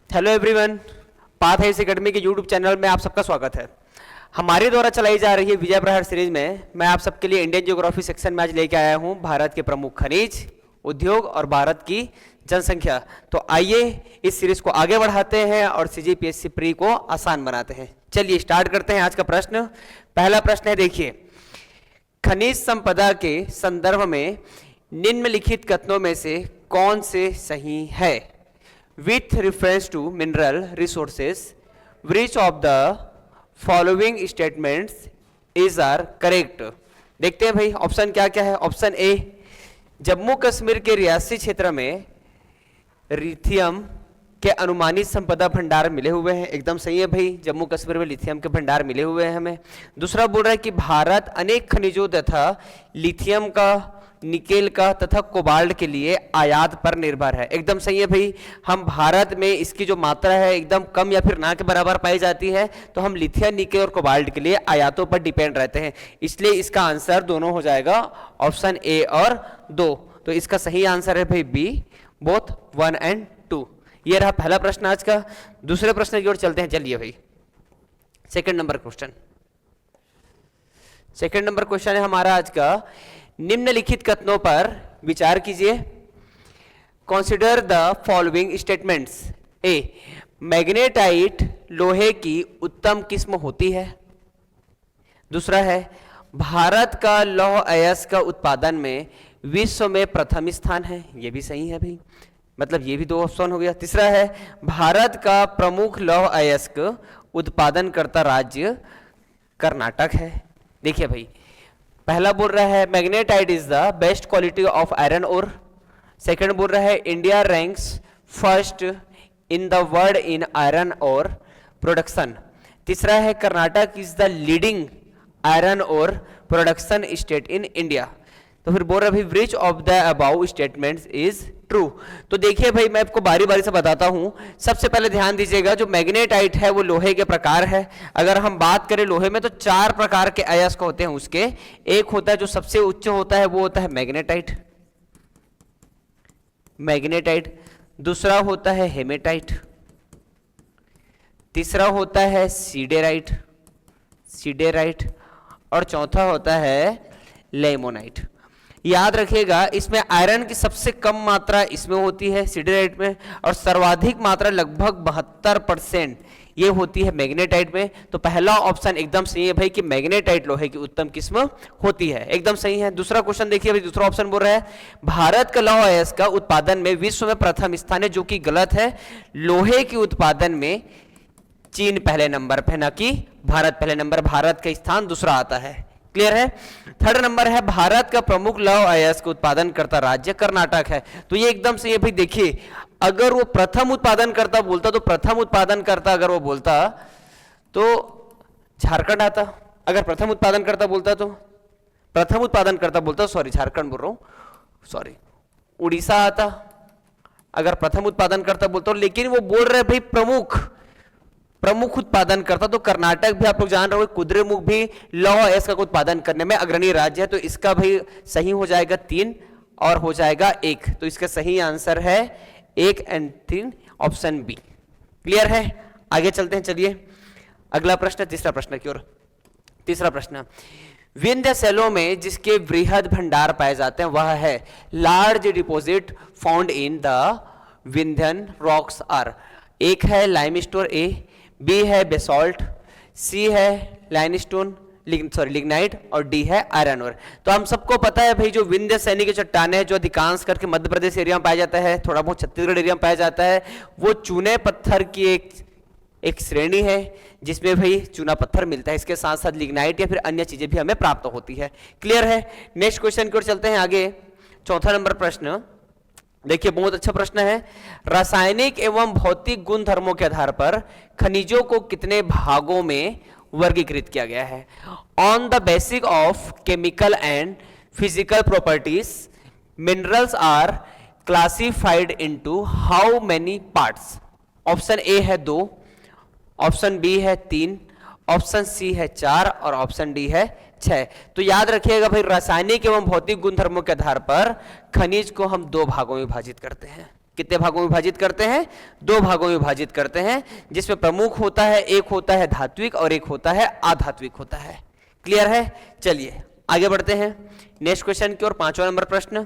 Hello everyone, path हाइस academy के YouTube channel में आप सबका स्वागत है। हमारे द्वारा चलाई जा रही है विजय प्रहार सीरीज में मैं आप सबके लिए इंडियन ज्योग्राफी सेक्शन में आज लेके आया हूं भारत के प्रमुख खनिज, उद्योग और भारत की जनसंख्या। तो आइए इस सीरीज को आगे बढ़ाते हैं और सीजीपीएससी प्री को आसान बनाते हैं। चलिए स्टार्ट करते हैं आज का प्रश्न। पहला प्रश्न है, देखिए, खनिज संपदा के संदर्भ में निम्नलिखित कथनों में से कौन से सही है? With reference to mineral resources, which of the following statements is are correct? देखते हैं भाई ऑप्शन क्या क्या है। ऑप्शन ए, जम्मू कश्मीर के रियासी क्षेत्र में लिथियम के अनुमानित संपदा भंडार मिले हुए हैं। एकदम सही है भाई, जम्मू कश्मीर में लिथियम के भंडार मिले हुए हैं हमें। दूसरा बोल रहा है कि भारत अनेक खनिजों तथा लिथियम का, निकेल का तथा कोबाल्ट के लिए आयात पर निर्भर है। एकदम सही है भाई, हम भारत में इसकी जो मात्रा है एकदम कम या फिर ना के बराबर पाई जाती है, तो हम लिथियम, निकेल और कोबाल्ट के लिए आयातों पर डिपेंड रहते हैं। इसलिए इसका आंसर दोनों हो जाएगा, ऑप्शन ए और 2। तो इसका सही आंसर है भाई बी, बोथ 1 और 2। ये रहा पहला प्रश्न आज का। दूसरे प्रश्न की ओर चलते हैं। चलिए भाई, second number question. Second number question है हमारा आज का, निम्नलिखित कथनों पर विचार कीजिए। Consider the following statements. A, magnetite लोहे की उत्तम किस्म होती है। दूसरा है, भारत का लौह अयस्क का उत्पादन में विश्व में प्रथम स्थान है। यह भी सही है भाई, मतलब ये भी 2 ऑप्शन हो गया। तीसरा है, भारत का प्रमुख लौह अयस्क उत्पादन करता राज्य कर्नाटक है। देखिए भाई, पहला बोल रहा है magnetite is the best quality of iron ore. Second बोल रहा है India ranks first in the world in iron ore production. तीसरा है Karnataka is the leading iron ore production state in India. तो फिर बोल रहा है which of the above statements is true. तो देखिए भाई, मैं आपको बारी बारी से बताता हूं। सबसे पहले ध्यान दीजिएगा, जो मैग्नेटाइट है वो लोहे के प्रकार है। अगर हम बात करें लोहे में तो 4 प्रकार के अयस्क होते हैं उसके। एक होता है जो सबसे उच्च होता है, वो होता है मैग्नेटाइट। दूसरा होता है हेमेटाइट। तीसरा होता है सीडेराइट। और चौथा होता है लेमोनाइट। याद रखिएगा, इसमें आयरन की सबसे कम मात्रा इसमें होती है सीडेराइट में, और सर्वाधिक मात्रा लगभग 72% ये होती है मैग्नेटाइट में। तो पहला ऑप्शन एकदम सही है भाई कि मैग्नेटाइट लोहे की उत्तम किस्म होती है, एकदम सही है। दूसरा क्वेश्चन देखिए भाई, दूसरा ऑप्शन बोल रहा है भारत का लौह अयस्क का उत्पादन में विश्व में प्रथम स्थान है, जो कि गलत है। लोहे के उत्पादन में चीन पहले नंबर पे, ना कि भारत पहले नंबर, भारत का स्थान दूसरा आता है। क्लियर है। थर्ड नंबर है, भारत का प्रमुख लौह अयस्क उत्पादन करता राज्य कर्नाटक है। तो ये एकदम से, ये भाई देखिए, अगर वो प्रथम उत्पादन करता बोलता तो प्रथम उत्पादन करता अगर वो बोलता तो झारखंड आता। अगर प्रथम उत्पादन करता बोलता तो सॉरी झारखंड बोल रहा हूं, सॉरी उड़ीसा आता। अगर प्रथम उत्पादन करता बोलता, लेकिन वो बोल रहे भाई प्रमुख उत्पादन करता, तो कर्नाटक भी आप लोग जान रहे हो कुद्रेमुख भी लौह अयस्क का उत्पादन करने में अग्रणी राज्य है। तो इसका भाई सही हो जाएगा 3 और हो जाएगा 1। तो इसका सही आंसर है 1 और 3, ऑप्शन बी। क्लियर है। आगे चलते हैं। चलिए अगला प्रश्न, तीसरा प्रश्न की ओर। तीसरा प्रश्न, विंध्य शैलों में जिसके वृहद भंडार पाए जाते हैं वह है large deposit found in the Vindhyan rocks are. एक है लाइमस्टोन, ए, बी है बेसॉल्ट, सी है लाइमस्टोन लिग्नाइट और डी है आयरन ओर। तो हम सबको पता है भाई, जो विंध्य श्रेणी की चट्टाने हैं जो अधिकांश करके मध्य प्रदेश एरिया में पाया जाता है, थोड़ा बहुत छत्तीसगढ़ एरिया में पाया जाता है, वो चूने पत्थर की एक श्रेणी है जिसमें भाई चूना पत्थर मिलता है। इसके साथ साथ लिग्नाइट या फिर अन्य चीजें भी हमें प्राप्त होती है। क्लियर है। नेक्स्ट क्वेश्चन की ओर चलते हैं आगे। चौथा नंबर प्रश्न देखिए, बहुत अच्छा प्रश्न है। रासायनिक एवं भौतिक गुण धर्मों के आधार पर खनिजों को कितने भागों में वर्गीकृत किया गया है? On the basis of chemical and physical properties minerals are classified into how many parts? Option A है 2, ऑप्शन बी है 3, ऑप्शन सी है 4 और ऑप्शन डी है 6। तो याद रखिएगा भाई, रासायनिक एवं भौतिक गुणधर्मों के आधार पर खनिज को हम 2 भागों में विभाजित करते हैं। कितने भागों में विभाजित करते हैं? 2 भागों में विभाजित करते हैं, जिसमें प्रमुख होता है, एक होता है धात्विक और एक होता है अधात्विक होता है। क्लियर है? चलिए आगे बढ़ते हैं नेक्स्ट क्वेश्चन की ओर। 5वां नंबर प्रश्न।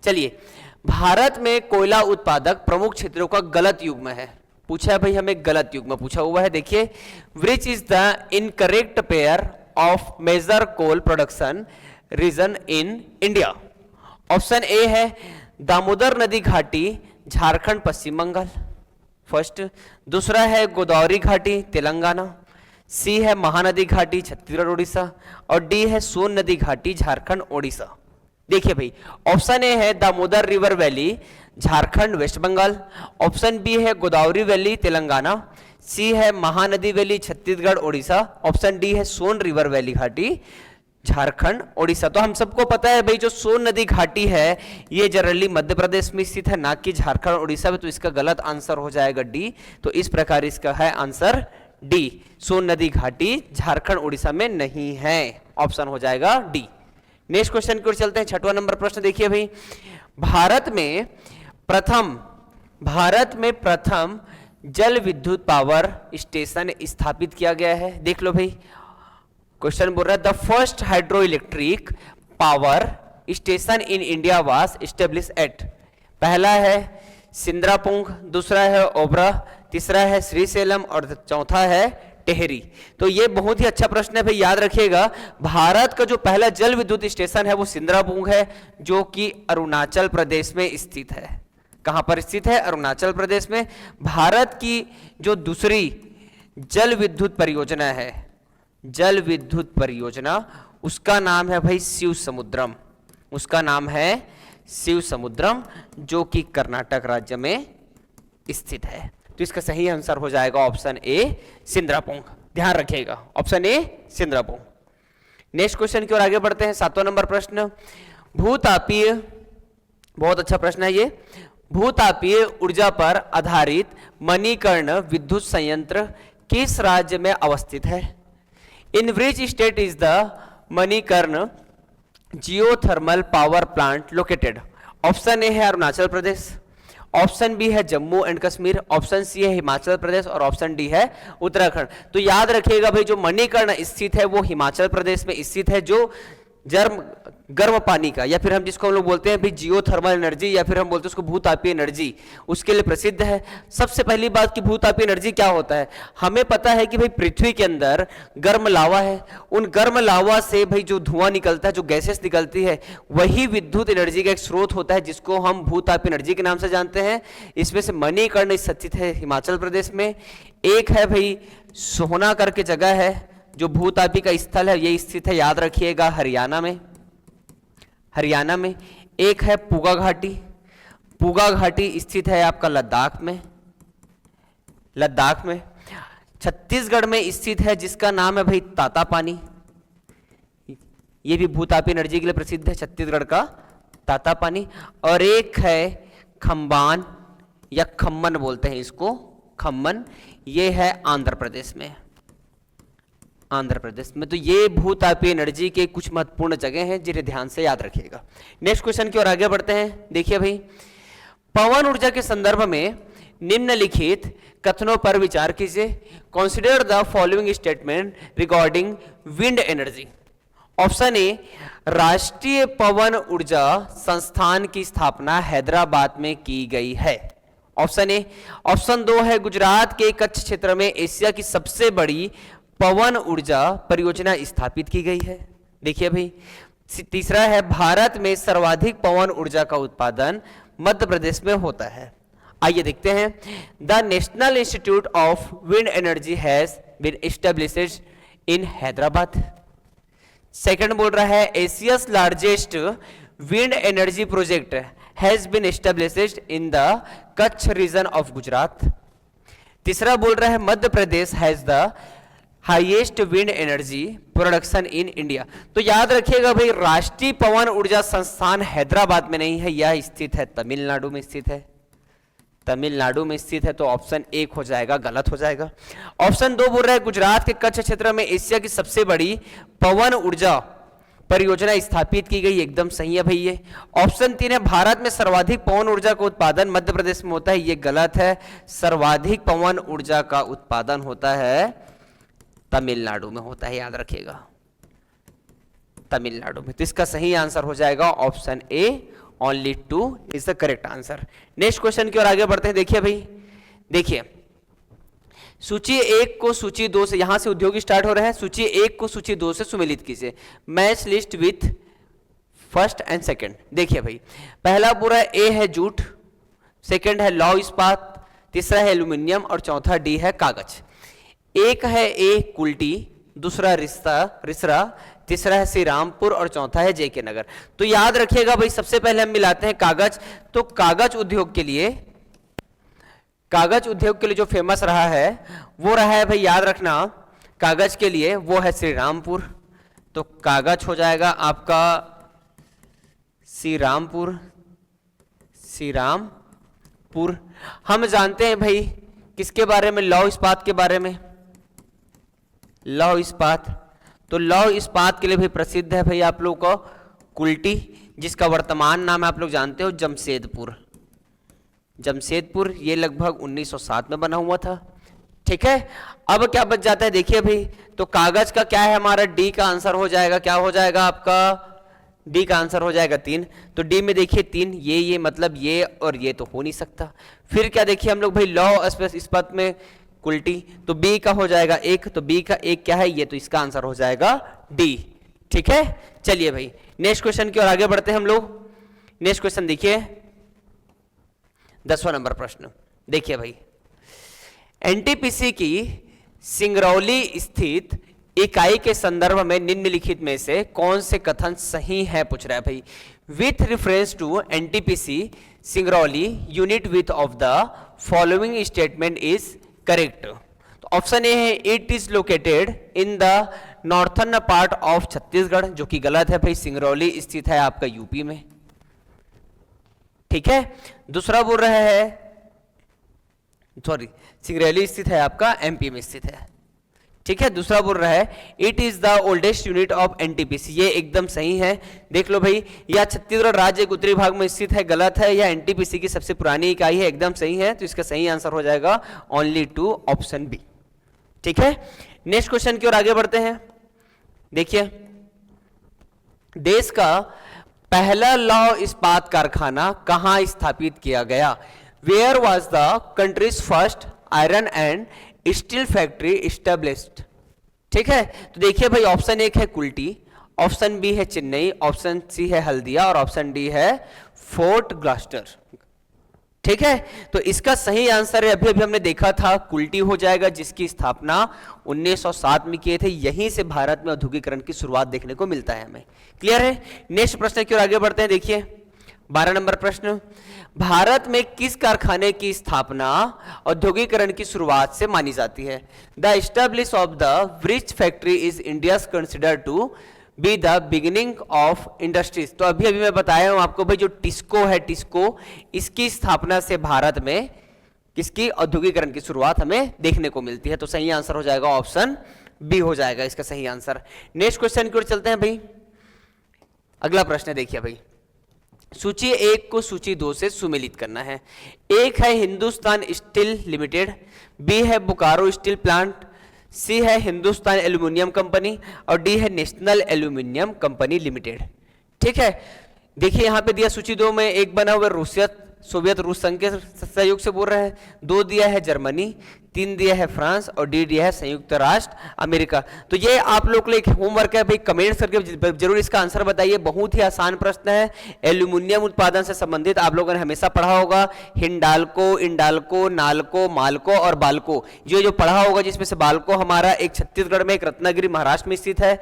चलिए, भारत में कोयला उत्पादक प्रमुख क्षेत्रों का गलत युग्म है। पूछा है भाई हमें, गलत युग्म पूछा हुआ है। देखिए, which is the incorrect pair of major coal production region in India? Option A है दामोदर नदी घाटी, झारखंड, पश्चिम बंगाल, फर्स्ट। दूसरा है गोदावरी घाटी, तेलंगाना। सी है महानदी घाटी, छत्तीसगढ़, उड़ीसा। और डी है सोन नदी घाटी, झारखंड, उड़ीसा। देखिए भाई, ऑप्शन ए है Damodar river valley, Jharkhand, West Bengal. Option B है गोदावरी वैली, तेलंगाना। सी है Mahanadi valley, Chhattisgarh, Orissa. Option D है सोन रिवर वैली घाटी, झारखंड, उड़ीसा। तो हम सबको पता है भाई, जो सोन नदी घाटी है ये जनरली मध्य प्रदेश में स्थित है, ना कि झारखंड, उड़ीसा में। तो इसका गलत आंसर हो जाएगा डी। तो इस प्रकार इसका है आंसर डी, सोन नदी घाटी झारखंड, उड़ीसा में नहीं है। ऑप्शन हो जाएगा डी। नेक्स्ट क्वेश्चन की ओर चलते हैं। 6वां नंबर प्रश्न देखिए भाई, भारत में प्रथम जल विद्युत पावर स्टेशन स्थापित किया गया है। देख लो भाई, क्वेश्चन बोल रहा है the first hydro electric power station in India was establish at. पहला है सिंद्रापुंग, दूसरा है ओबरा, तीसरा है श्रीसेलम और चौथा है टेहरी। तो ये बहुत ही अच्छा प्रश्न है भाई, याद रखिएगा। भारत का जो पहला जल विद्युत स्टेशन है वो सिंद्रापुंग है, जो कि अरुणाचल प्रदेश में स्थित है। कहां पर स्थित है? अरुणाचल प्रदेश में। भारत की जो दूसरी जल विद्युत परियोजना है, जल विद्युत परियोजना, उसका नाम है भाई शिव समुद्रम। उसका नाम है शिव समुद्रम, जो कि कर्नाटक राज्य में स्थित है। तो इसका सही आंसर हो जाएगा ऑप्शन ए, सिंद्रापुंग। ध्यान रखिएगा, ऑप्शन ए, सिंद्रापुंग। नेक्स्ट क्वेश्चन की ओर आगे बढ़ते हैं। 7वां नंबर प्रश्न, भूतापीय, बहुत अच्छा प्रश्न है ये, भूतापीय ऊर्जा पर आधारित मणिकर्ण विद्युत संयंत्र किस राज्य में अवस्थित है? In which state is the Manikaran geothermal power plant located? Option A है अरुणाचल प्रदेश, ऑप्शन बी है Jammu and Kashmir, option C है हिमाचल प्रदेश और ऑप्शन डी है उत्तराखंड। तो याद रखिएगा भाई, जो मणिकर्ण स्थित है वो हिमाचल प्रदेश में स्थित है, जो गर्म पानी का, या फिर हम जिसको हम लोग बोलते हैं भी जियोथर्मल एनर्जी, या फिर हम बोलते हैं उसको भूतापीय एनर्जी, उसके लिए प्रसिद्ध है। सबसे पहली बात कि भूतापीय एनर्जी क्या होता है, हमें पता है कि भाई पृथ्वी के अंदर गर्म लावा है, उन गर्म लावा से भाई जो धुआं निकलता है, जो गैसेस निकलती है, वही विद्युत एनर्जी का एक स्रोत होता है, जिसको हम भूतापीय एनर्जी के नाम से जानते हैं। इसमें से मणिकर्ण स्थित है हिमाचल प्रदेश में, एक है भाई सोहना करके जगह है जो भूतापी का स्थल है, ये स्थित है, याद रखिएगा, हरियाणा में। एक है पूगा घाटी, पूगा घाटी स्थित है आपका लद्दाख में। छत्तीसगढ़ में स्थित है जिसका नाम है भाई ताता पानी, ये भी भूतापी एनर्जी के लिए प्रसिद्ध है, छत्तीसगढ़ का ताता पानी। और एक है खम्बान या खम्मन बोलते हैं इसको, खम्मन, ये है आंध्र प्रदेश में। तो ये भूतापीय एनर्जी के कुछ महत्वपूर्ण जगह हैं जिन्हें ध्यान से याद रखिएगा। नेक्स्ट क्वेश्चन की ओर आगे बढ़ते हैं। देखिए भाई, पवन ऊर्जा के संदर्भ में निम्नलिखित कथनों पर विचार कीजिए। Consider the following statement regarding wind energy. Option A, राष्ट्रीय पवन ऊर्जा संस्थान की स्थापना हैदराबाद में की गई है, ऑप्शन ए। ऑप्शन 2 है गुजरात के कच्छ क्षेत्र में एशिया की सबसे बड़ी पवन ऊर्जा परियोजना स्थापित की गई है। देखिए भाई, तीसरा है भारत में सर्वाधिक पवन ऊर्जा का उत्पादन मध्य प्रदेश में होता है। आइए देखते हैं। The national institute of wind energy has been established in Hyderabad. Second बोल रहा है Asia's largest wind energy project has been established in the Kutch region of Gujarat. तीसरा बोल रहा है Madhya Pradesh has the highest wind energy production in India. तो याद रखिएगा भाई, राष्ट्रीय पवन ऊर्जा संस्थान हैदराबाद में नहीं है, यह स्थित है तमिलनाडु में स्थित है। तमिलनाडु में स्थित है, तो ऑप्शन 1 हो जाएगा, गलत हो जाएगा। ऑप्शन 2 बोल रहा है गुजरात के कच्छ क्षेत्र में एशिया की सबसे बड़ी पवन ऊर्जा परियोजना स्थापित की गई, एकदम सही है भाई ये। ऑप्शन 3 है भारत में सर्वाधिक पवन ऊर्जा का उत्पादन मध्य प्रदेश में होता है, ये गलत है। सर्वाधिक पवन ऊर्जा का उत्पादन होता है तमिलनाडु में होता है, याद रखिएगा, तमिलनाडु में। तो इसका सही आंसर हो जाएगा option A, only 2 is the correct answer. Next question की ओर आगे बढ़ते हैं। देखिए भाई, देखिए सूची 1 को सूची 2 से, यहां से उद्योग स्टार्ट हो रहे हैं, सूची 1 को सूची 2 से सुमेलित कीजिए। Match list with first and second. देखिए भाई, पहला पूरा ए है जूट, सेकंड है लौह इस्पात, तीसरा है एल्यूमिनियम और चौथा डी है कागज। एक है ए कुल्टी, दूसरा रिसरा, तीसरा है श्री रामपुर और चौथा है जेके नगर। तो याद रखिएगा भाई, सबसे पहले हम मिलाते हैं कागज। तो कागज उद्योग के लिए, कागज उद्योग के लिए जो फेमस रहा है वो रहा है भाई, याद रखना, कागज के लिए वो है श्री रामपुर। तो कागज हो जाएगा आपका श्री रामपुर, श्री रामपुर। हम जानते हैं भाई किसके बारे में, लौह इस्पात के बारे में, लौह इस्पात। तो लौह इस्पात के लिए भी प्रसिद्ध है भाई आप लोग को कुल्टी, जिसका वर्तमान नाम आप लोग जानते हो जमशेदपुर। जमशेदपुर ये लगभग 1907 में बना हुआ था। ठीक है, अब क्या बच जाता है, देखिए भाई, तो कागज का क्या है हमारा, डी का आंसर हो जाएगा, क्या हो जाएगा आपका, डी का आंसर हो जाएगा 3। तो डी में देखिए 3, ये मतलब ये और ये तो हो नहीं सकता। फिर क्या देखिए हम लोग भाई, लौह इस्पात में कुल्टी, तो बी का हो जाएगा 1, तो बी का 1 क्या है, ये, तो इसका आंसर हो जाएगा डी। ठीक है, चलिए भाई नेक्स्ट क्वेश्चन की ओर आगे बढ़ते हैं हम लोग। नेक्स्ट क्वेश्चन देखिए, 10वां नंबर प्रश्न। देखिए भाई, एनटीपीसी की सिंगरौली स्थित इकाई के संदर्भ में निम्नलिखित में से कौन से कथन सही है, पूछ रहा है भाई। With reference to NTPC Singrauli unit with of the following statement is correct. तो ऑप्शन ए है, it is located in the northern part of Chhattisgarh, जो कि गलत है भाई, सिंगरौली स्थित है आपका यूपी में। ठीक है, दूसरा बोल रहा है, सॉरी, सिंगरौली स्थित है आपका एमपी में स्थित है। ठीक है, दूसरा बोल रहा है it is the oldest unit of NTPC, ये एकदम सही है। देख लो भाई, या छत्तीसगढ़ राज्य के उत्तरी भाग में स्थित है, गलत है। या एनटीपीसी की सबसे पुरानी इकाई है, एकदम सही है। तो इसका सही आंसर हो जाएगा ओनली 2, ऑप्शन बी। ठीक है, नेक्स्ट क्वेश्चन की ओर आगे बढ़ते हैं। देखिए, देश का पहला लौह इस्पात कारखाना कहां स्थापित किया गया। Where was the country's first iron and steel factory established. ठीक है, तो देखिए भाई, ऑप्शन 1 है कुल्टी, ऑप्शन बी है चेन्नई, ऑप्शन सी है हल्दिया और ऑप्शन डी है फोर्ट ग्लास्टर। ठीक है, तो इसका सही आंसर है, अभी अभी हमने देखा था, कुल्टी हो जाएगा, जिसकी स्थापना 1907 में किए थे। यहीं से भारत में औद्योगिकरण की शुरुआत देखने को मिलता है हमें। क्लियर है, नेक्स्ट प्रश्न की ओर आगे बढ़ते हैं। देखिए 12 नंबर प्रश्न, भारत में किस कारखाने की स्थापना औद्योगिकरण की शुरुआत से मानी जाती है। The establish of the bridge factory is India consider to be the beginning of industries. तो अभी अभी मैं बताया हूं आपको भाई, जो टिस्को है, टिस्को, इसकी स्थापना से भारत में किसकी औद्योगिकरण की शुरुआत हमें देखने को मिलती है। तो सही आंसर हो जाएगा ऑप्शन बी हो जाएगा इसका सही आंसर। नेक्स्ट क्वेश्चन की ओर चलते हैं भाई। अगला प्रश्न देखिए भाई, सूची 1 को सूची 2 से सुमेलित करना है। एक है हिंदुस्तान स्टील लिमिटेड, बी है बोकारो स्टील प्लांट, सी है हिंदुस्तान एल्यूमिनियम कंपनी और डी है नेशनल एल्यूमिनियम कंपनी लिमिटेड। ठीक है, देखिए यहां पे दिया सूची 2 में, एक बना हुआ सोवियत रूस संघ के सहयोग से बोल रहे हैं, 2 दिया है जर्मनी, 3 दिया है फ्रांस और डी दिया है संयुक्त राष्ट्र अमेरिका। तो ये आप लोग के लिए होमवर्क है भाई, कमेंट्स करके जरूर इसका आंसर बताइए। बहुत ही आसान प्रश्न है, एल्यूमिनियम उत्पादन से संबंधित आप लोगों ने हमेशा पढ़ा होगा, हिंडाल्को, इंडाल्को, नाल्को, माल्को और बाल्को, ये जो पढ़ा होगा, जिसमें से बाल्को हमारा एक छत्तीसगढ़ में, एक रत्नागिरी महाराष्ट्र में स्थित है।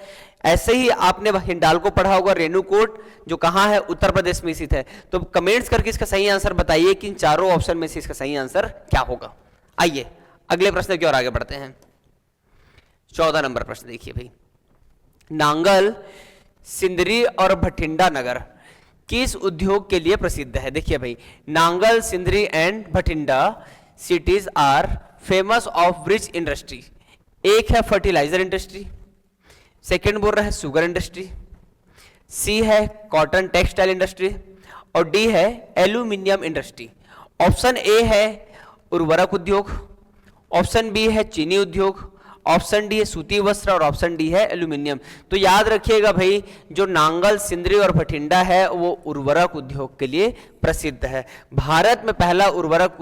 ऐसे ही आपने हिंडाल्को पढ़ा होगा, रेणुकूट, जो कहां है, उत्तर प्रदेश में स्थित है। तो कमेंट्स करके इसका सही आंसर बताइए कि इन चारों ऑप्शन में से इसका सही आंसर क्या होगा। आइए अगले प्रश्न की ओर आगे बढ़ते हैं। 14 नंबर प्रश्न देखिए भाई, नांगल, सिंदरी और भटिंडा नगर किस उद्योग के लिए प्रसिद्ध है। देखिए भाई, Nangal, Sindri and Bhatinda cities are famous of bridge industry. एक है फर्टिलाइजर इंडस्ट्री, सेकेंड बोल रहा है शुगर इंडस्ट्री, सी है कॉटन टेक्सटाइल इंडस्ट्री और डी है एल्यूमिनियम इंडस्ट्री। ऑप्शन ए है उर्वरक उद्योग, ऑप्शन बी है चीनी उद्योग, ऑप्शन डी है सूती वस्त्र और ऑप्शन डी है एल्यूमिनियम। तो याद रखिएगा भाई, जो नांगल, सिंदरी और भटिंडा है वो उर्वरक उद्योग के लिए प्रसिद्ध है। भारत में पहला उर्वरक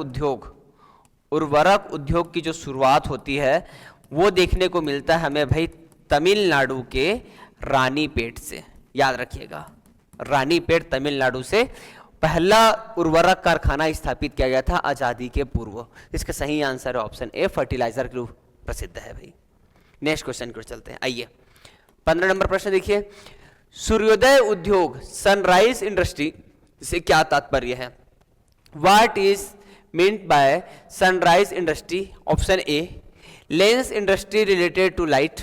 उद्योग की जो शुरुआत होती है वो देखने को मिलता है हमें भाई तमिलनाडु के रानीपेट से। याद रखिएगा, रानीपेट तमिलनाडु से पहला उर्वरक कारखाना स्थापित किया गया था आजादी के पूर्व। इसका सही आंसर है ऑप्शन ए, फर्टिलाइजर के रूप प्रसिद्ध है भाई। नेक्स्ट क्वेश्चन को चलते हैं। आइए 15 नंबर प्रश्न देखिए, सूर्योदय उद्योग सनराइज इंडस्ट्री से क्या तात्पर्य है? What is meant by sunrise industry? Option A lens industry related to light,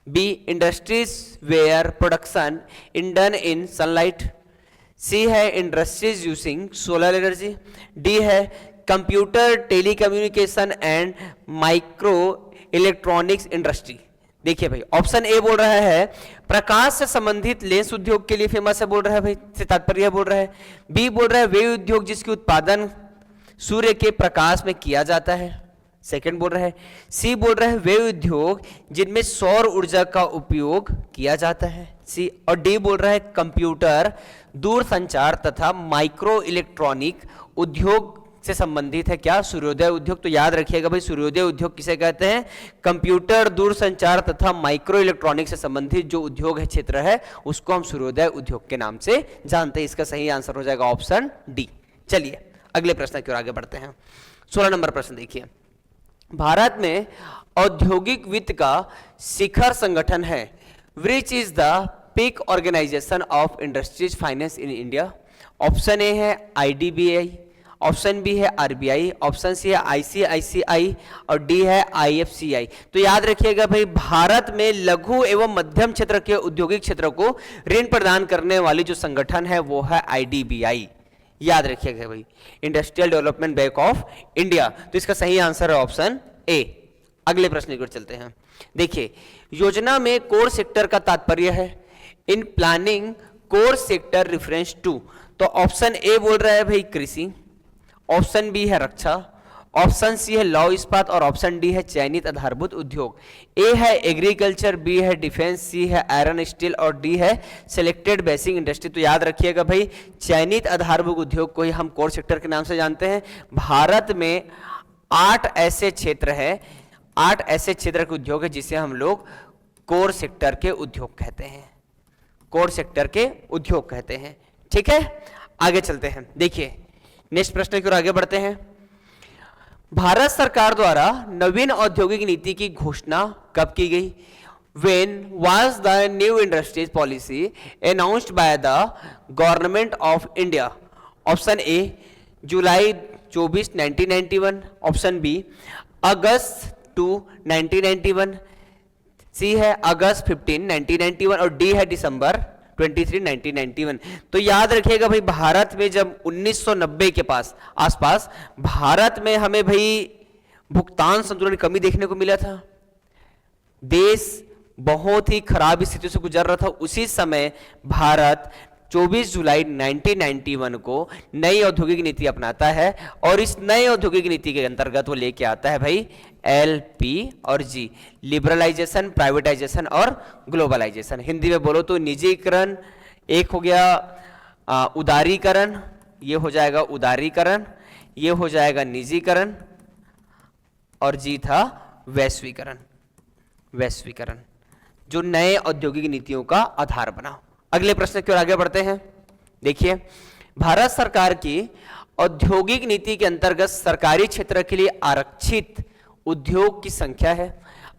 B industries where production in done in sunlight, C है industries using solar energy, D है computer telecommunication and micro electronics industry. देखिए भाई, option A बोल रहा है प्रकाश से संबंधित lens उद्योग के लिए फेमस है, बोल रहा है भाई, से तात्पर्य बोल रहा है। बी बोल रहा है वे उद्योग जिसके उत्पादन सूर्य के प्रकाश में किया जाता है, सेकंड बोल रहा है। सी बोल रहा है वे उद्योग जिनमें सौर ऊर्जा का उपयोग किया जाता है, सी। और डी बोल रहा है कंप्यूटर, दूरसंचार तथा माइक्रो इलेक्ट्रॉनिक उद्योग से संबंधित है क्या? सूर्योदय उद्योग। तो याद रखिएगा भाई, सूर्योदय उद्योग किसे कहते हैं? कंप्यूटर, दूरसंचार तथा माइक्रो इलेक्ट्रॉनिक से संबंधित जो उद्योग है, क्षेत्र है, उसको हम सूर्योदय उद्योग के नाम से जानते हैं। इसका सही आंसर हो जाएगा ऑप्शन डी। चलिए अगले प्रश्न की ओर आगे बढ़ते हैं। 16 नंबर प्रश्न देखिए, भारत में औद्योगिक वित्त का शिखर संगठन है, which is the peak organisation of industries finance in India? Option A है IDBI, ऑप्शन बी है RBI, ऑप्शन सी है ICICI और डी है IFCI। तो याद रखिएगा भाई, भारत में लघु एवं मध्यम क्षेत्र के औद्योगिक क्षेत्र को ऋण प्रदान करने वाली जो संगठन है वो है IDBI। याद रखिएगा भाई, industrial development bank of India. तो इसका सही आंसर है ऑप्शन ए। अगले प्रश्न की ओर चलते हैं। देखिए, योजना में कोर सेक्टर का तात्पर्य है in planning core sector reference to. तो ऑप्शन ए बोल रहा है भाई कृषि, ऑप्शन बी है रक्षा, ऑप्शन सी है लौह इस्पात और ऑप्शन डी है चयनित आधारभूत उद्योग। ए है एग्रीकल्चर, बी है डिफेंस, सी है आयरन स्टील और डी है सिलेक्टेड बेसिक इंडस्ट्री। तो याद रखिएगा भाई, चयनित आधारभूत उद्योग को ही हम कोर सेक्टर के नाम से जानते हैं। भारत में 8 ऐसे क्षेत्र हैं, 8 ऐसे क्षेत्र के उद्योग है जिसे हम लोग कोर सेक्टर के उद्योग कहते हैं, कोर सेक्टर के उद्योग कहते हैं। ठीक है, आगे चलते हैं। देखिए नेक्स्ट प्रश्न की ओर आगे बढ़ते हैं। भारत सरकार द्वारा नवीन औद्योगिक नीति की घोषणा कब की गई? When was the new industries policy announced by the government of India? Option A July 24, 1991, option B August 2, 1991, C है अगस्त 15, 1991 और डी है दिसंबर 23, 1991। तो याद रखिएगा भाई, भारत में जब 1990 के आसपास भारत में हमें भाई भुगतान संतुलन कमी देखने को मिला था, देश बहुत ही खराब स्थिति से गुजर रहा था। उसी समय भारत 24 जुलाई 1991 को नई औद्योगिक नीति अपनाता है और इस नई औद्योगिक नीति के अंतर्गत वो लेके आता है भाई LP और G, लिबरलाइजेशन, प्राइवेटाइजेशन और ग्लोबलाइजेशन। हिंदी में बोलो तो निजीकरण, एक हो गया उदारीकरण, ये हो जाएगा उदारीकरण, ये हो जाएगा निजीकरण और G था वैश्वीकरण, वैश्वीकरण जो नए औद्योगिक नीतियों का आधार बना। अगले प्रश्न की ओर आगे बढ़ते हैं। देखिए, भारत सरकार की औद्योगिक नीति के अंतर्गत सरकारी क्षेत्र के लिए आरक्षित उद्योग की संख्या है।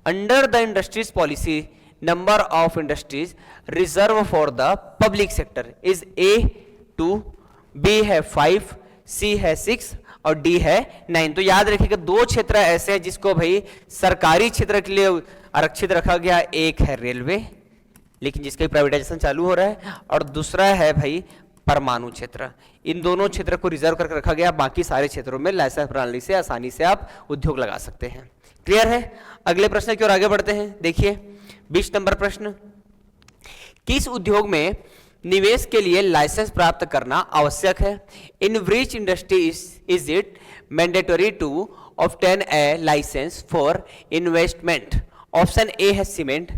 Under the industries policy number of industries reserve for the public sector is A2, B है 5, C है 6 और D है 9। तो याद रखिएगा, 2 क्षेत्र ऐसे हैं जिसको भाई सरकारी क्षेत्र के लिए आरक्षित रखा गया। एक है रेलवे, लेकिन जिसका प्राइवेटाइजेशन चालू हो रहा है, और दूसरा है भाई परमाणु क्षेत्र। इन दोनों क्षेत्र को रिजर्व करके रखा गया, बाकी सारे क्षेत्रों में लाइसेंस प्रणाली से आसानी से आप उद्योग लगा सकते हैं। क्लियर है? अगले प्रश्न की ओर आगे बढ़ते हैं। देखिए 20 नंबर प्रश्न, किस उद्योग में निवेश के लिए लाइसेंस प्राप्त करना आवश्यक है? In which industry is it mandatory to obtain a licence for investment? Option A है सीमेंट।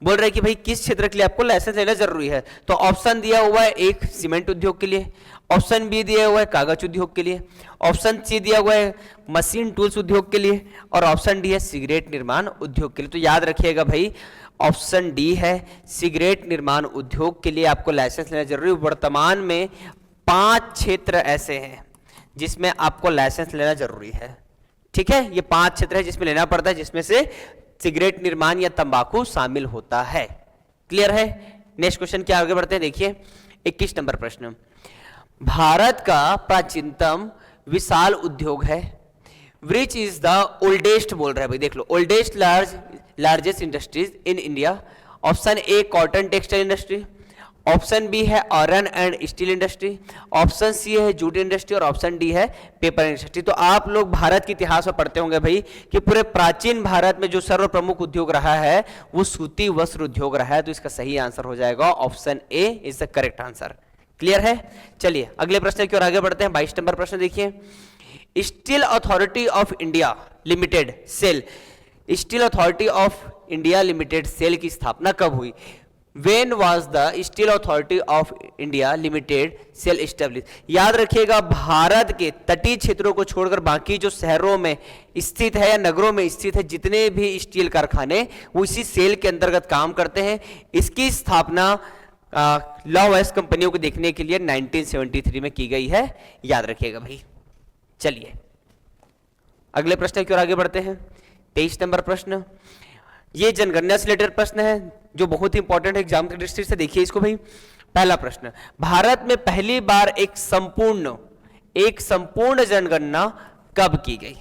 बोल रहे कि भाई किस क्षेत्र के लिए आपको लाइसेंस लेना जरूरी है, तो ऑप्शन दिया हुआ है एक सीमेंट उद्योग के लिए, ऑप्शन बी दिया हुआ है कागज उद्योग के लिए, ऑप्शन सी दिया हुआ है मशीन टूल्स उद्योग के लिए, और ऑप्शन डी है सिगरेट निर्माण उद्योग के लिए। तो याद रखिएगा भाई ऑप्शन डी है सिगरेट निर्माण उद्योग के लिए आपको लाइसेंस लेना जरूरी। वर्तमान में 5 क्षेत्र ऐसे हैं जिसमें आपको लाइसेंस लेना जरूरी है। ठीक है, ये 5 क्षेत्र है जिसमें लेना पड़ता है, जिसमें से सिगरेट निर्माण या तंबाकू शामिल होता है। क्लियर है? नेक्स्ट क्वेश्चन क्या आगे बढ़ते हैं, देखिए 21 नंबर प्रश्न। भारत का प्राचीनतम विशाल उद्योग है, विच इज द ओल्डेस्ट, बोल रहा है भाई, देख लो, oldest largest industries in India. Option A cotton textile industry, option B है iron and steel industry, option C है जूट इंडस्ट्री, और ऑप्शन डी है पेपर इंडस्ट्री। तो आप लोग भारत के इतिहास में पढ़ते होंगे भाई कि पूरे प्राचीन भारत में जो सर्व प्रमुख उद्योग रहा है वो सूती वस्त्र उद्योग रहा है। तो इसका सही आंसर हो जाएगा option A is the correct answer. Clear है? चलिए अगले प्रश्न की ओर आगे बढ़ते हैं। 22 नंबर प्रश्न देखिए, steel authority of India limited SAIL, steel authority of India limited SAIL की स्थापना कब हुई? When was the Steel Authority of India Limited Cell established? याद रखिएगा भारत के तटीय क्षेत्रों को छोड़कर बाकी जो शहरों में स्थित है या नगरों में स्थित है जितने भी स्टील कारखाने वो इसी सेल के अंतर्गत काम करते हैं। इसकी स्थापना लॉ वेस्ट कंपनियों को देखने के लिए 1973 में की गई है, याद रखिएगा भाई। चलिए अगले प्रश्न की ओर आगे बढ़ते हैं। 23 नंबर प्रश्न, ये जनगणना से रिलेटेड प्रश्न है जो बहुत ही इंपॉर्टेंट है एग्जाम की दृष्टि से। देखिए इसको भाई। पहला प्रश्न, भारत में पहली बार एक संपूर्ण जनगणना कब की गई?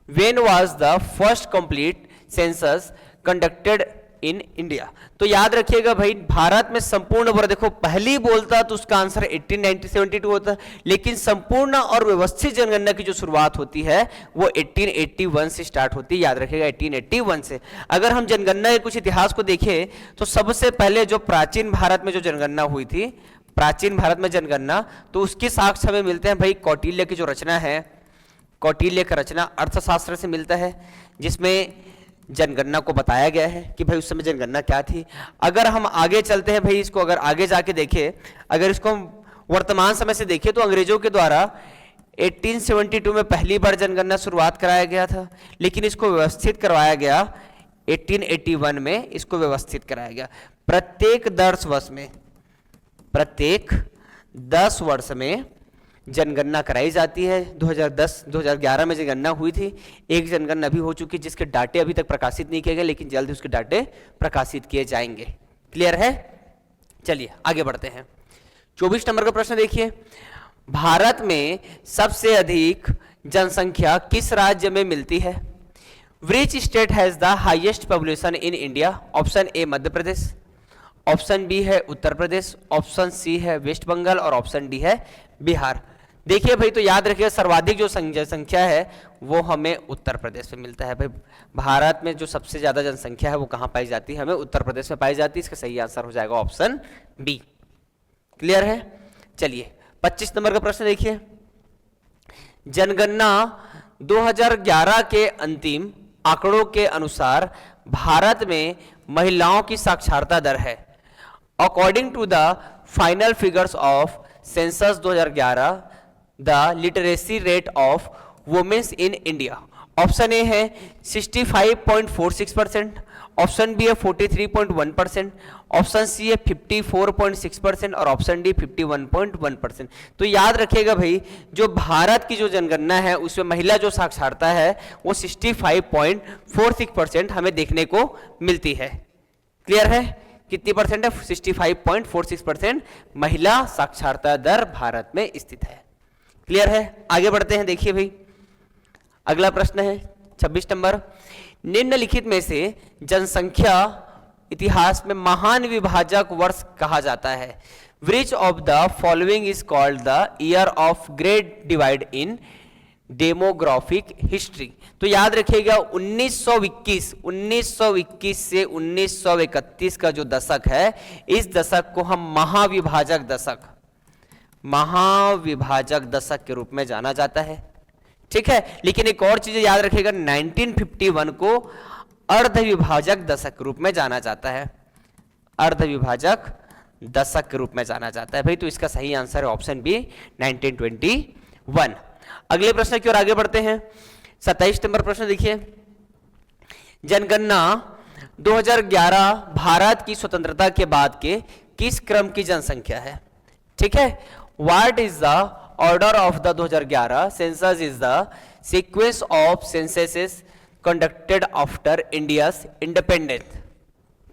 When was the first complete census conducted in India? तो याद रखिएगा भाई भारत में संपूर्ण बोला, देखो पहली बोलता तो उसका आंसर 1872 होता, लेकिन संपूर्ण और व्यवस्थित जनगणना की जो शुरुआत होती है वो 1881 से स्टार्ट होती है, याद रखिएगा 1881 से। अगर हम जनगणना के कुछ इतिहास को देखें तो सबसे पहले जो प्राचीन भारत में जो जनगणना हुई थी, प्राचीन भारत में जनगणना, तो उसके साक्ष्य हमें मिलते हैं भाई कौटिल्य की जो रचना है, कौटिल्य का रचना अर्थशास्त्र से मिलता है, जिसमें जनगणना को बताया गया है कि भाई उस समय जनगणना क्या थी। अगर हम आगे चलते हैं भाई, इसको अगर आगे जाके देखें, अगर इसको वर्तमान समय से देखें तो अंग्रेजों के द्वारा 1872 में पहली बार जनगणना शुरुआत कराया गया था, लेकिन इसको व्यवस्थित करवाया गया 1881 में, इसको व्यवस्थित कराया गया। प्रत्येक 10 वर्ष में जनगणना कराई जाती है। 2010-2011 में जनगणना हुई थी, एक जनगणना अभी हो चुकी है जिसके डाटे अभी तक प्रकाशित नहीं किए गए, लेकिन जल्द ही उसके डाटे प्रकाशित किए जाएंगे। क्लियर है? चलिए आगे बढ़ते हैं। 24 नंबर का प्रश्न देखिए, भारत में सबसे अधिक जनसंख्या किस राज्य में मिलती है? Which state has the highest population in India? Option A Madhya Pradesh, option B है उत्तर प्रदेश, ऑप्शन सी है वेस्ट बंगाल, और ऑप्शन डी है बिहार। देखिए भाई, तो याद रखिए सर्वाधिक जो जनसंख्या है वो हमें उत्तर प्रदेश में मिलता है भाई। भारत में जो सबसे ज्यादा जनसंख्या है वो कहां पाई जाती है? हमें उत्तर प्रदेश में पाई जाती है। इसका सही आंसर हो जाएगा ऑप्शन बी। क्लियर है? चलिए 25 नंबर का प्रश्न देखिए, जनगणना 2011 के अंतिम आंकड़ों के अनुसार भारत में महिलाओं की साक्षरता दर है। According to the final figures of census 2011, the literacy rate of womens in India. Option A है 65.46%, ऑप्शन बी है 43.1%, ऑप्शन सी है 54.6% और ऑप्शन डी 51.1%। तो याद रखिएगा भाई, जो भारत की जो जनगणना है उसमें महिला जो साक्षरता है वो 65.46% हमें देखने को मिलती है। क्लियर है? कितनी परसेंट है? 65.46% महिला साक्षरता दर भारत में स्थित है। क्लियर है? आगे बढ़ते हैं। देखिए भाई अगला प्रश्न है 26 नंबर, निम्नलिखित में से जनसंख्या इतिहास में महान विभाजक वर्ष कहा जाता है? Which of the following is called the year of great divide in demographic history. तो याद रखिएगा 1921 से 1931 का जो दशक है, इस दशक को हम महाविभाजक दशक के रूप में जाना जाता है। ठीक है, लेकिन एक और चीज याद रखिएगा, 1951 को अर्धविभाजक दशक के रूप में जाना जाता है, अर्धविभाजक दशक के रूप में जाना जाता है भाई। तो इसका सही आंसर है ऑप्शन बी 1921। अगले प्रश्न की ओर आगे बढ़ते हैं। 27 नंबर प्रश्न देखिए, जनगणना 2011 भारत की स्वतंत्रता के बाद के किस क्रम की जनसंख्या है? ठीक है, what is the order of the 2011 census is the sequence of censuses conducted after India's independence.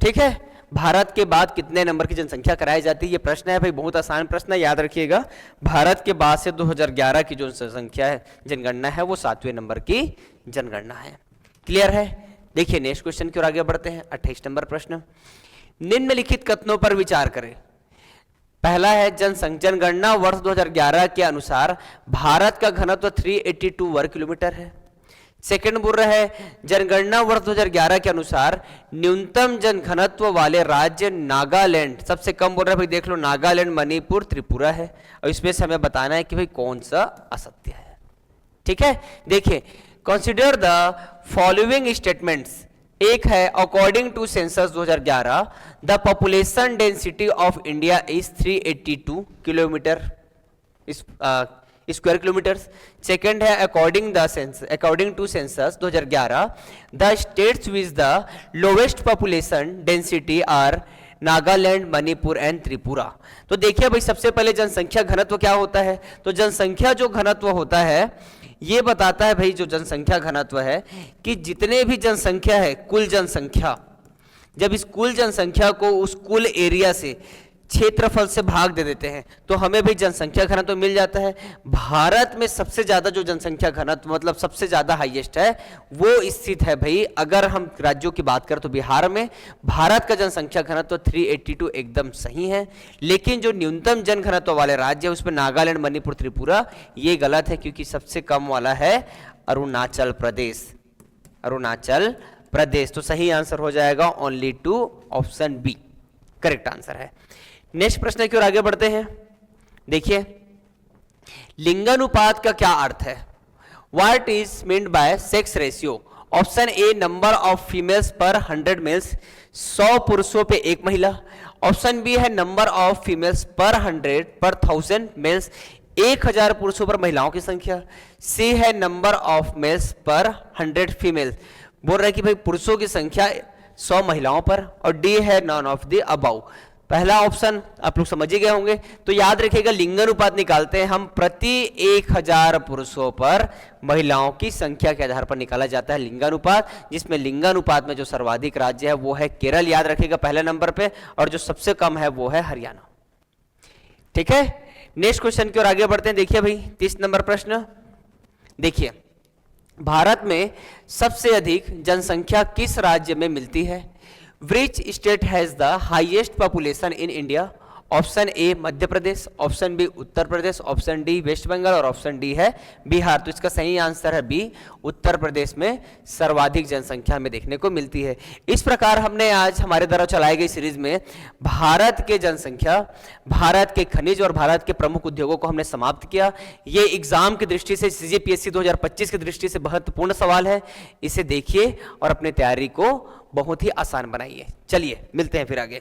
ठीक है, भारत के बाद कितने नंबर की जनसंख्या कराई जाती है, ये प्रश्न है भाई, बहुत आसान प्रश्न है, याद रखिएगा। भारत के बाद से 2011 की जो जनसंख्या है, जनगणना है, वो 7वें नंबर की जनगणना है। क्लियर है? देखिए नेक्स्ट क्वेश्चन की ओर आगे बढ़ते हैं। 28 नंबर प्रश्न, निम्नलिखित कथनों पर विचार करें। पहला है, जनगणना वर्ष 2011 के अनुसार भारत का घनत्व 382 वर्ग किलोमीटर है। सेकंड बोल रहा है, जनगणना वर्ष 2011 के अनुसार न्यूनतम जनघनत्व वाले राज्य नागालैंड, सबसे कम बोल रहा है भाई, देख लो, नागालैंड, मणिपुर, त्रिपुरा है। और इसमें से हमें बताना है कि भाई कौन सा असत्य है। ठीक है, देखिए, कंसिडर द फॉलोइंग स्टेटमेंट्स। एक है, according to census 2011 the population density of India is 382 kilometre square kilometre. Second है, according to census 2011 the states with the lowest population density are Nagaland, Manipur and Tripura. तो देखिए भाई, सबसे पहले जनसंख्या घनत्व क्या होता है? तो जनसंख्या जो घनत्व होता है, ये बताता है भाई, जो जनसंख्या घनत्व है कि जितने भी जनसंख्या है, कुल जनसंख्या, जब इस कुल जनसंख्या को उस कुल एरिया से, क्षेत्रफल से भाग दे देते हैं, तो हमें भी जनसंख्या घनत्व मिल जाता है। भारत में सबसे ज्यादा जो जनसंख्या घनत्व, मतलब सबसे ज्यादा हाईएस्ट है, वो स्थित है भाई, अगर हम राज्यों की बात करें तो बिहार में। भारत का जनसंख्या घनत्व 382 एकदम सही है। लेकिन जो न्यूनतम जन घनत्व वाले राज्य है, उसमें नागालैंड, मणिपुर, त्रिपुरा, ये गलत है, क्योंकि सबसे कम वाला है अरुणाचल प्रदेश। अरुणाचल प्रदेश। तो सही आंसर हो जाएगा only two, option B correct answer है। नेक्स्ट प्रश्न की ओर आगे बढ़ते हैं। देखिए, लिंगानुपात का क्या अर्थ है? What is meant bye sex ratio? Option A, number of females पर 100 मेल्स, 100 पुरुषों पे एक महिला। ऑप्शन बी है, नंबर ऑफ फीमेल्स पर 1000 मेल्स, 1000 पुरुषों पर महिलाओं की संख्या। सी है, नंबर ऑफ मेल्स पर 100 फीमेल्स, बोल रहा है कि भाई पुरुषों की संख्या 100 महिलाओं पर। और डी है, नॉन ऑफ द अबाउ। पहला ऑप्शन आप लोग समझ ही गए होंगे। तो याद रखिएगा, लिंगानुपात निकालते हैं हम प्रति 1000 पुरुषों पर महिलाओं की संख्या के आधार पर निकाला जाता है लिंगानुपात, जिसमें लिंगानुपात में जो सर्वाधिक राज्य है वो है केरल, याद रखिएगा पहले नंबर पे, और जो सबसे कम है वो है हरियाणा। ठीक है, नेक्स्ट क्वेश्चन की ओर आगे बढ़ते हैं। देखिए भाई, 30 नंबर प्रश्न। देखिए, भारत में सबसे अधिक जनसंख्या किस राज्य में मिलती है? Which state has the highest population in India? Option A Madhya Pradesh, option B Uttar Pradesh, option D West Bengal और ऑप्शन डी है बिहार। तो इसका सही आंसर है बी, उत्तर प्रदेश में सर्वाधिक जनसंख्या में देखने को मिलती है। इस प्रकार हमने आज हमारे द्वारा चलाई गई सीरीज में भारत के जनसंख्या, भारत के खनिज और भारत के प्रमुख उद्योगों को हमने समाप्त किया। ये एग्जाम की दृष्टि से, CGPSC 2025 की दृष्टि से महत्वपूर्ण सवाल है। इसे देखिए और अपने तैयारी को बहुत ही आसान बनाइए। चलिए मिलते हैं फिर आगे।